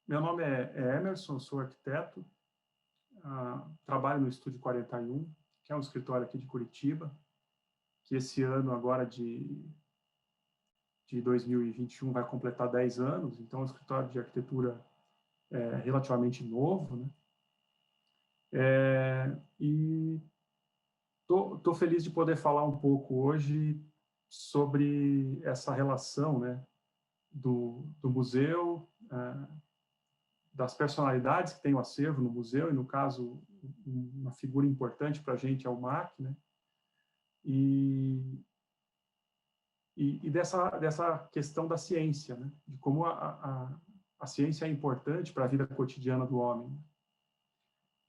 Meu nome é Emerson, sou arquiteto, trabalho no Estúdio 41, que é um escritório aqui de Curitiba, que esse ano agora de 2021 vai completar 10 anos, então é um escritório de arquitetura relativamente novo, né? E estou feliz de poder falar um pouco hoje sobre essa relação, né, do museu, das personalidades que tem o acervo no museu, e no caso, uma figura importante para a gente é o MAC, né? E dessa questão da ciência, né? De como a ciência é importante para a vida cotidiana do homem.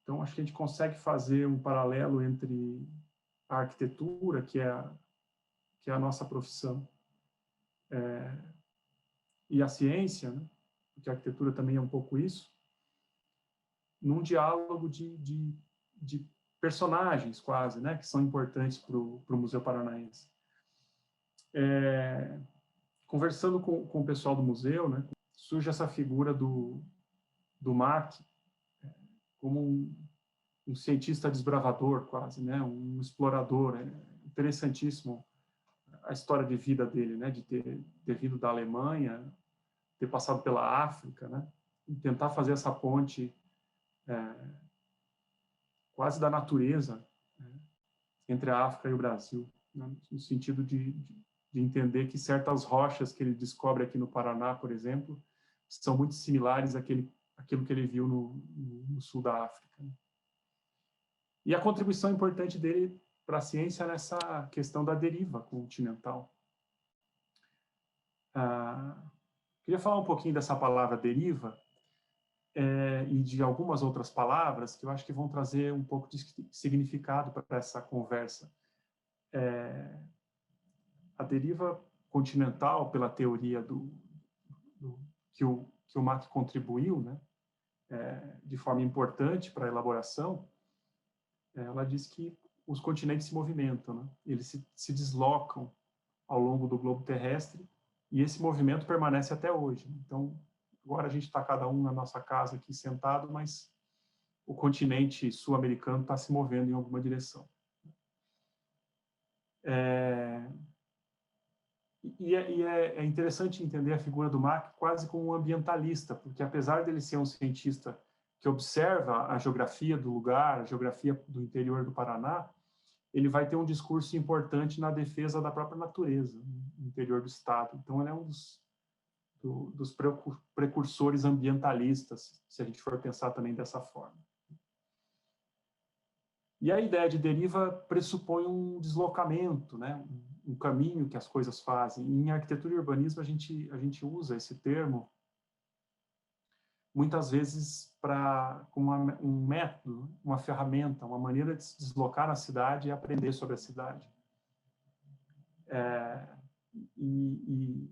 Então, acho que a gente consegue fazer um paralelo entre a arquitetura, que é a nossa profissão, e a ciência, né? Porque a arquitetura também é um pouco isso, num diálogo de personagens, quase, né? Que são importantes para o Museu Paranaense. Conversando com o pessoal do museu, né, surge essa figura do MAC como um cientista desbravador, quase, né, um explorador. É interessantíssimo a história de vida dele, né, de ter vindo da Alemanha, ter passado pela África, né, e tentar fazer essa ponte quase da natureza, né, entre a África e o Brasil, né, no sentido de entender que certas rochas que ele descobre aqui no Paraná, por exemplo, são muito similares àquilo que ele viu no sul da África. E a contribuição importante dele para a ciência nessa questão da deriva continental. Queria falar um pouquinho dessa palavra deriva e de algumas outras palavras que eu acho que vão trazer um pouco de significado para essa conversa. A deriva continental, pela teoria que o MAC contribuiu, né, de forma importante para a elaboração, ela diz que os continentes se movimentam, né? Eles se deslocam ao longo do globo terrestre e esse movimento permanece até hoje. Então, agora a gente está cada um na nossa casa aqui sentado, mas o continente sul-americano está se movendo em alguma direção. É interessante entender a figura do MAC quase como um ambientalista, porque apesar dele ser um cientista que observa a geografia do lugar, a geografia do interior do Paraná, ele vai ter um discurso importante na defesa da própria natureza, no interior do Estado. Então, ele é um dos precursores ambientalistas, se a gente for pensar também dessa forma. E a ideia de deriva pressupõe um deslocamento, né? Um caminho que as coisas fazem. E em arquitetura e urbanismo, a gente usa esse termo muitas vezes como um método, uma ferramenta, uma maneira de se deslocar na cidade e aprender sobre a cidade. E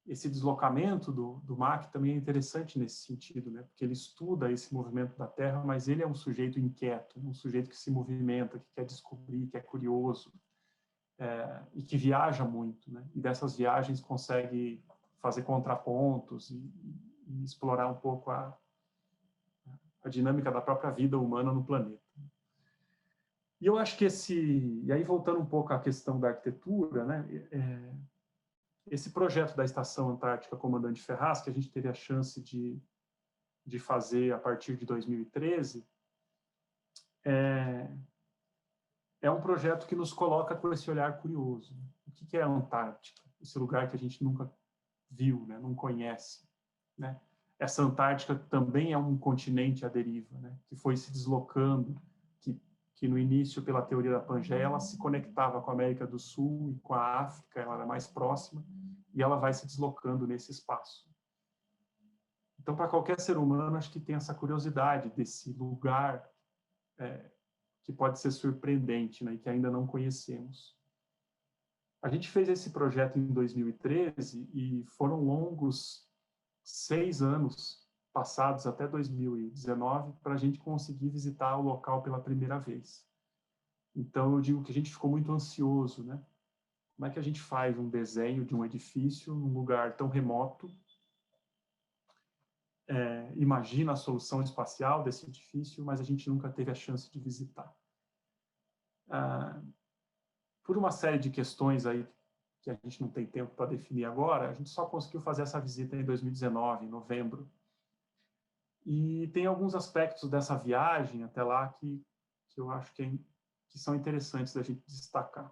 esse deslocamento do MAC também é interessante nesse sentido, né? Porque ele estuda esse movimento da Terra, mas ele é um sujeito inquieto, um sujeito que se movimenta, que quer descobrir, que é curioso, e que viaja muito, né? E dessas viagens consegue fazer contrapontos e explorar um pouco a dinâmica da própria vida humana no planeta. E eu acho que e aí voltando um pouco à questão da arquitetura, né? Esse projeto da Estação Antártica Comandante Ferraz, que a gente teve a chance de fazer a partir de 2013, é um projeto que nos coloca com esse olhar curioso. O que é a Antártica? Esse lugar que a gente nunca viu, né? Não conhece, né? Essa Antártica também é um continente à deriva, né? Que foi se deslocando, que no início, pela teoria da Pangeia, ela se conectava com a América do Sul e com a África, ela era mais próxima, e ela vai se deslocando nesse espaço. Então, para qualquer ser humano, acho que tem essa curiosidade desse lugar que pode ser surpreendente, né, e que ainda não conhecemos. A gente fez esse projeto em 2013 e foram longos 6 anos passados até 2019 para a gente conseguir visitar o local pela primeira vez. Então, eu digo que a gente ficou muito ansioso, né? Como é que a gente faz um desenho de um edifício num lugar tão remoto imagina a solução espacial desse edifício, mas a gente nunca teve a chance de visitar. Por uma série de questões aí que a gente não tem tempo para definir agora, a gente só conseguiu fazer essa visita em 2019, em novembro. E tem alguns aspectos dessa viagem até lá que eu acho que são interessantes da gente destacar.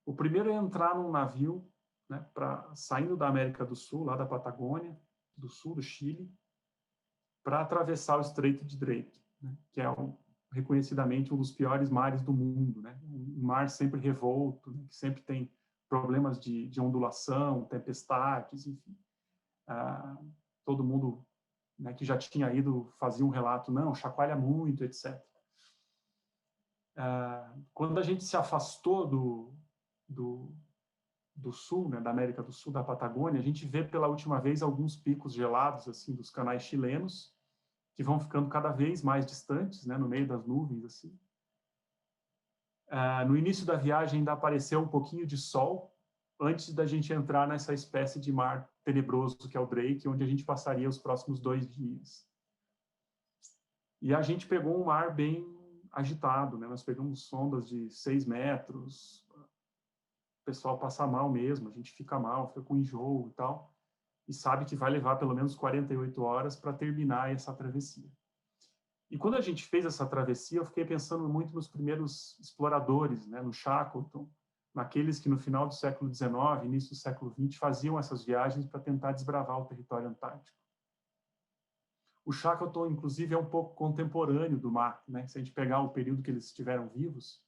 O primeiro é entrar num navio, né, saindo da América do Sul, lá da Patagônia, do sul do Chile, para atravessar o Estreito de Drake, né, que é reconhecidamente um dos piores mares do mundo, né? Um mar sempre revolto, né? Que sempre tem problemas de ondulação, tempestades, enfim. Todo mundo, né, que já tinha ido fazia um relato, não, chacoalha muito, etc. Quando a gente se afastou do sul, né, da América do Sul, da Patagônia, a gente vê pela última vez alguns picos gelados assim dos canais chilenos, que vão ficando cada vez mais distantes, né, no meio das nuvens, assim. No início da viagem ainda apareceu um pouquinho de sol, antes da gente entrar nessa espécie de mar tenebroso que é o Drake, onde a gente passaria os próximos 2 dias. E a gente pegou um mar bem agitado, né? Nós pegamos sondas de 6 metros, o pessoal passa mal mesmo, a gente fica mal, fica com enjoo e tal, e sabe que vai levar pelo menos 48 horas para terminar essa travessia. E quando a gente fez essa travessia, eu fiquei pensando muito nos primeiros exploradores, né, no Shackleton, naqueles que no final do século XIX, início do século XX, faziam essas viagens para tentar desbravar o território antártico. O Shackleton, inclusive, é um pouco contemporâneo do mar, né? Se a gente pegar o período que eles estiveram vivos,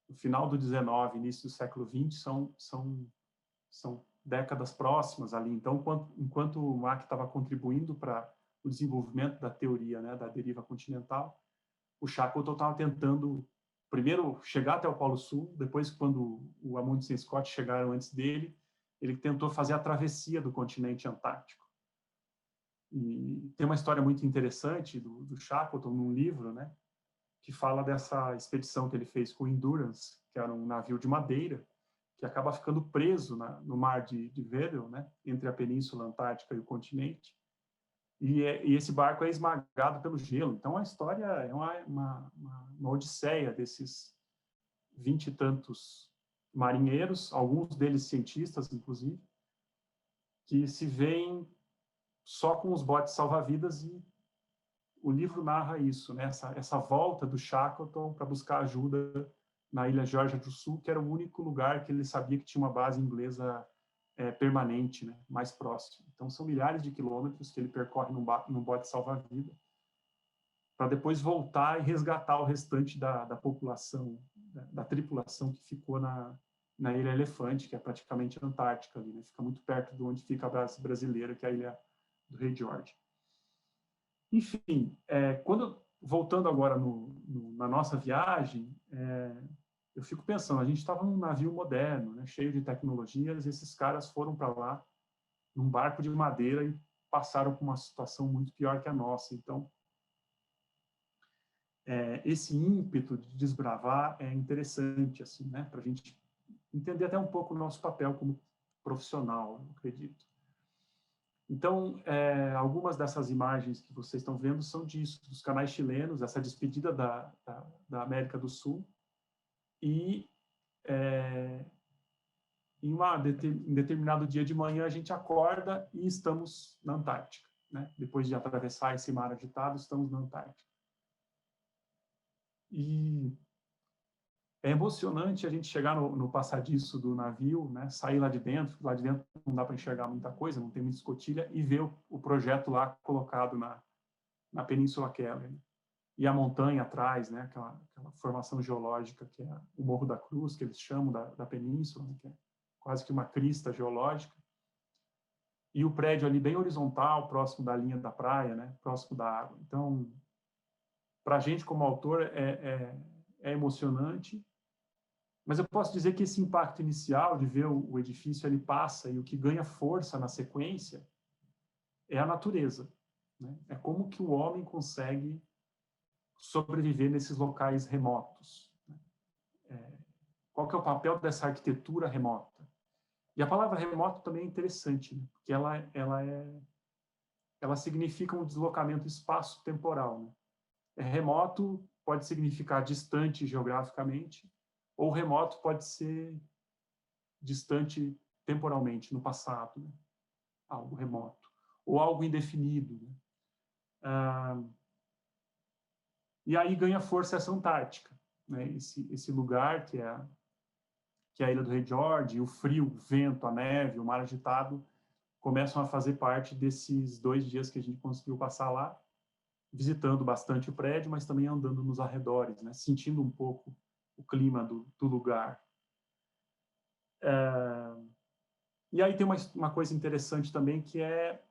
no final do XIX, início do século XX, são décadas próximas ali. Então, enquanto o Mack estava contribuindo para o desenvolvimento da teoria, né, da deriva continental, o Shackleton estava tentando, primeiro, chegar até o Polo Sul, depois, quando o Amundsen e Scott chegaram antes dele, ele tentou fazer a travessia do continente antártico. E tem uma história muito interessante do Shackleton num livro, né, que fala dessa expedição que ele fez com o Endurance, que era um navio de madeira, que acaba ficando preso no mar de Weddell, né, entre a Península Antártica e o continente, e esse barco é esmagado pelo gelo. Então, a história é uma odisseia desses 20 e tantos marinheiros, alguns deles cientistas, inclusive, que se veem só com os botes salva-vidas, e o livro narra isso, né? Essa volta do Shackleton para buscar ajuda na Ilha Geórgia do Sul, que era o único lugar que ele sabia que tinha uma base inglesa permanente, né, mais próximo. Então, são milhares de quilômetros que ele percorre num bote salva-vida, para depois voltar e resgatar o restante da população, da tripulação que ficou na Ilha Elefante, que é praticamente Antártica ali, né? Fica muito perto de onde fica a base brasileira, que é a Ilha do Rei George. Enfim, voltando agora na nossa viagem, eu fico pensando, a gente estava num navio moderno, né, cheio de tecnologias, e esses caras foram para lá num barco de madeira e passaram por uma situação muito pior que a nossa. Então, esse ímpeto de desbravar é interessante, assim, né, para a gente entender até um pouco o nosso papel como profissional, eu acredito. Então, algumas dessas imagens que vocês estão vendo são disso, dos canais chilenos, essa despedida da América do Sul, e em determinado dia de manhã a gente acorda e estamos na Antártica, né? Depois de atravessar esse mar agitado, estamos na Antártica. E é emocionante a gente chegar no passadiço do navio, né? Sair lá de dentro não dá para enxergar muita coisa, não tem muita escotilha, e ver o projeto lá colocado na Península Keller. E a montanha atrás, né? Aquela formação geológica que é o Morro da Cruz, que eles chamam da península, né? Que é quase que uma crista geológica. E o prédio ali bem horizontal, próximo da linha da praia, né? Próximo da água. Então, para a gente como autor é emocionante, mas eu posso dizer que esse impacto inicial de ver o edifício ele passa, e o que ganha força na sequência é a natureza, né? É como que o homem consegue sobreviver nesses locais remotos, né? Qual que é o papel dessa arquitetura remota? E a palavra remoto também é interessante, né? Porque ela é ela significa um deslocamento espaço-temporal, né? Remoto pode significar distante geograficamente, ou remoto pode ser distante temporalmente, no passado, né? Algo remoto, ou algo indefinido, né? E aí ganha força essa Antártica, né? Esse lugar que é a Ilha do Rei George, o frio, o vento, a neve, o mar agitado, começam a fazer parte desses 2 dias que a gente conseguiu passar lá, visitando bastante o prédio, mas também andando nos arredores, né? Sentindo um pouco o clima do lugar. E aí tem uma coisa interessante também, que é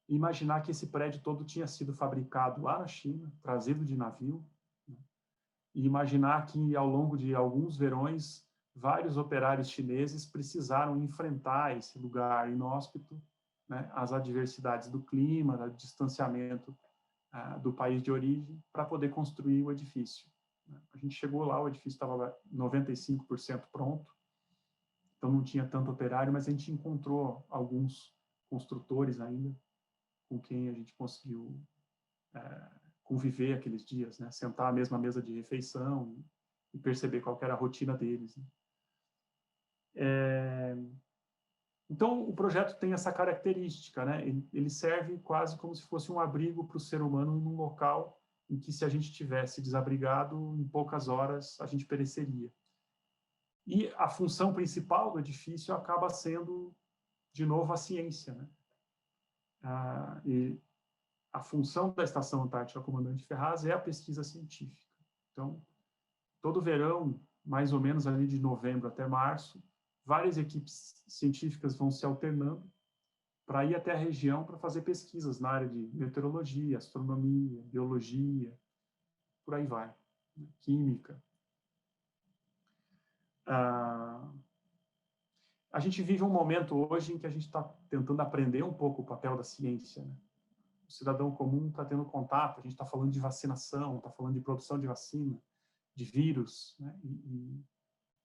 imaginar que esse prédio todo tinha sido fabricado lá na China, trazido de navio, né? E imaginar que ao longo de alguns verões, vários operários chineses precisaram enfrentar esse lugar inóspito, né? As adversidades do clima, do distanciamento do país de origem, para poder construir o edifício. A gente chegou lá, o edifício estava 95% pronto, então não tinha tanto operário, mas a gente encontrou alguns construtores ainda, com quem a gente conseguiu conviver aqueles dias, né? Sentar à mesma mesa de refeição e perceber qual era a rotina deles, né? Então, o projeto tem essa característica, né? Ele serve quase como se fosse um abrigo para o ser humano num local em que, se a gente tivesse desabrigado, em poucas horas a gente pereceria. E a função principal do edifício acaba sendo, de novo, a ciência, né? E a função da Estação Antártica Comandante Ferraz é a pesquisa científica. Então, todo verão, mais ou menos ali de novembro até março, várias equipes científicas vão se alternando para ir até a região para fazer pesquisas na área de meteorologia, astronomia, biologia, por aí vai, né? Química. A gente vive um momento hoje em que a gente está tentando aprender um pouco o papel da ciência, né? O cidadão comum está tendo contato, a gente está falando de vacinação, está falando de produção de vacina, de vírus, né?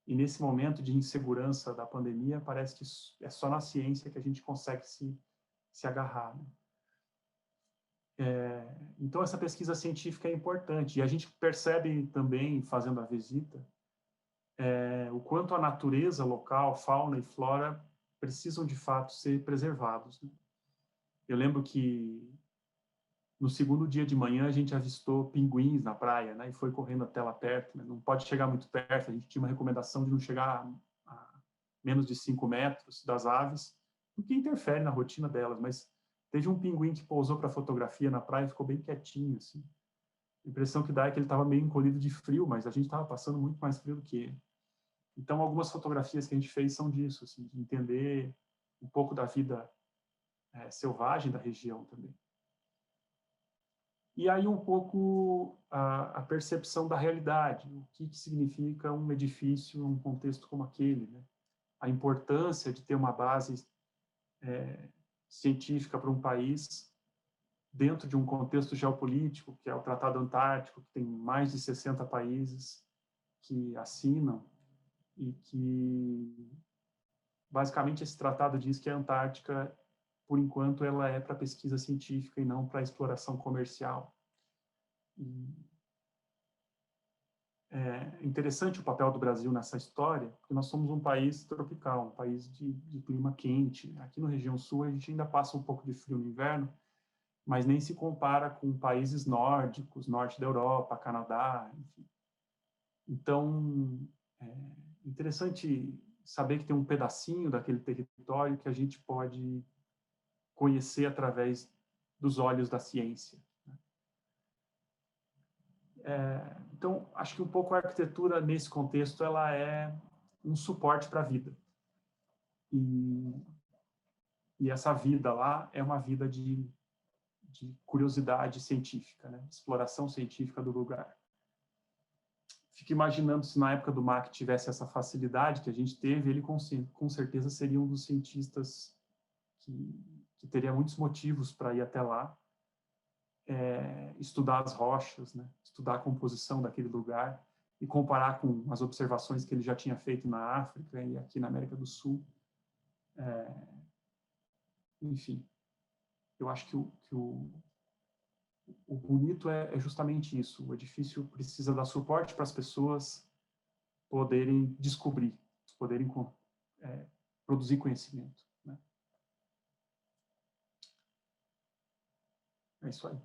E nesse momento de insegurança da pandemia, parece que é só na ciência que a gente consegue se agarrar, né? Então, essa pesquisa científica é importante. E a gente percebe também, fazendo a visita, o quanto a natureza local, fauna e flora, precisam, de fato, ser preservados, né? Eu lembro que no segundo dia de manhã a gente avistou pinguins na praia, né? E foi correndo até lá perto, né? Não pode chegar muito perto, a gente tinha uma recomendação de não chegar a menos de 5 metros das aves, o que interfere na rotina delas, mas teve um pinguim que pousou para fotografia na praia e ficou bem quietinho, assim. A impressão que dá é que ele estava meio encolhido de frio, mas a gente estava passando muito mais frio do que ele. Então, algumas fotografias que a gente fez são disso, assim, de entender um pouco da vida selvagem da região também. E aí um pouco a percepção da realidade, o que significa um edifício num contexto como aquele, né? A importância de ter uma base científica para um país dentro de um contexto geopolítico, que é o Tratado Antártico, que tem mais de 60 países que assinam, e que basicamente esse tratado diz que a Antártica, por enquanto, ela é para pesquisa científica e não para exploração comercial. E é interessante o papel do Brasil nessa história, porque nós somos um país tropical, um país de clima quente. Aqui na região sul a gente ainda passa um pouco de frio no inverno, mas nem se compara com países nórdicos, norte da Europa, Canadá, enfim. Então, é interessante saber que tem um pedacinho daquele território que a gente pode conhecer através dos olhos da ciência. Então, acho que um pouco a arquitetura, nesse contexto, ela é um suporte para a vida. E essa vida lá é uma vida de curiosidade científica, né? De exploração científica do lugar. Fico imaginando se na época do Mack tivesse essa facilidade que a gente teve, ele com certeza seria um dos cientistas que teria muitos motivos para ir até lá, estudar as rochas, né? Estudar a composição daquele lugar e comparar com as observações que ele já tinha feito na África e aqui na América do Sul. Enfim, eu acho que o bonito é justamente isso. O edifício precisa dar suporte para as pessoas poderem descobrir, poderem produzir conhecimento, né? É isso aí.